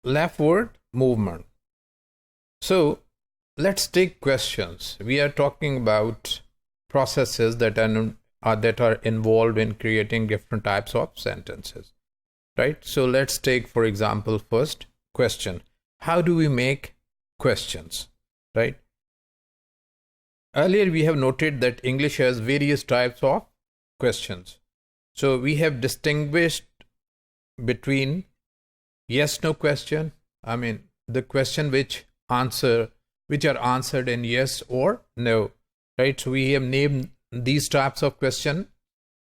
leftward movement. So let's take questions. We are talking about processes that are involved in creating different types of sentences, right? So let's take, for example, first question. How do we make questions, right? Earlier we have noted that English has various types of questions. So we have distinguished between yes no question, the question which are answered in yes or no, right? So we have named these types of question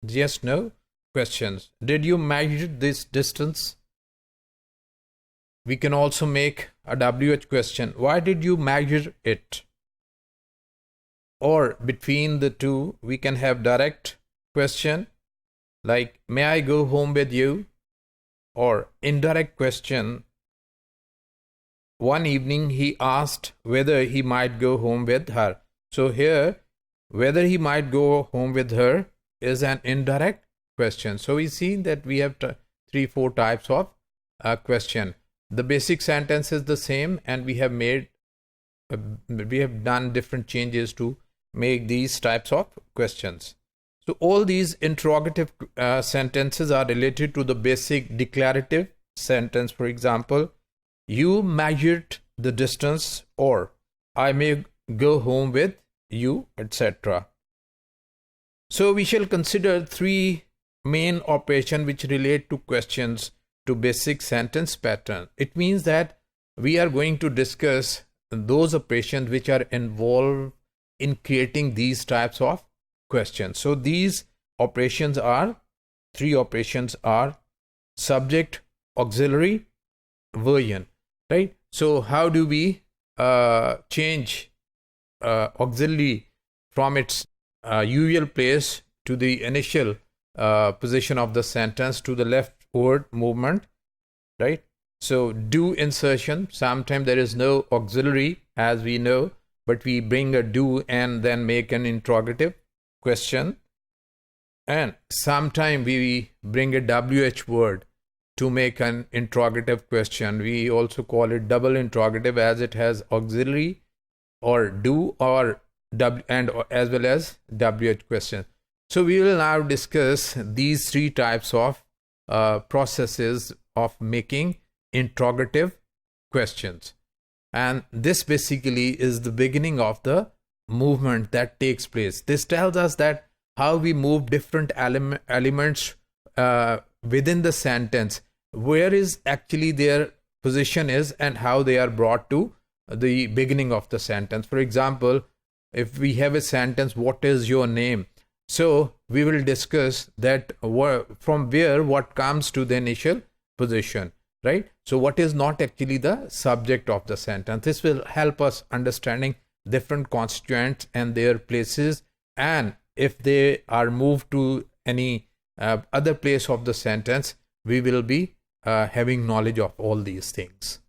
yes no questions. Did you measure this distance? We can also make a WH question. Why did you measure it? Or between the two, we can have direct question like, may I go home with you? Or indirect question, one evening he asked whether he might go home with her. So here, whether he might go home with her is an indirect question. So we see that we have 3-4 types of question. The basic sentence is the same, and we have done different changes to make these types of questions. So all these interrogative sentences are related to the basic declarative sentence. For example, you measured the distance, or I may go home with you, etc. So we shall consider 3 main operations which relate to questions to basic sentence pattern. It means that we are going to discuss those operations which are involved in creating these types of questions. So these operations are 3 operations are subject, auxiliary, version, right? So how do we change auxiliary from its usual place to the initial position of the sentence to the leftward movement, right? So do insertion. Sometimes there is no auxiliary, as we know, but we bring a do and then make an interrogative question. And sometimes we bring a WH word to make an interrogative question. We also call it double interrogative, as it has auxiliary or do or and as well as WH question. So we will now discuss these 3 types of processes of making interrogative questions. And this basically is the beginning of the movement that takes place. This tells us that how we move different elements within the sentence, where is actually their position is, and how they are brought to the beginning of the sentence. For example, if we have a sentence, what is your name? So we will discuss that from where what comes to the initial position, right? So what is not actually the subject of the sentence. This will help us understanding different constituents and their places, and if they are moved to any other place of the sentence, we will be having knowledge of all these things.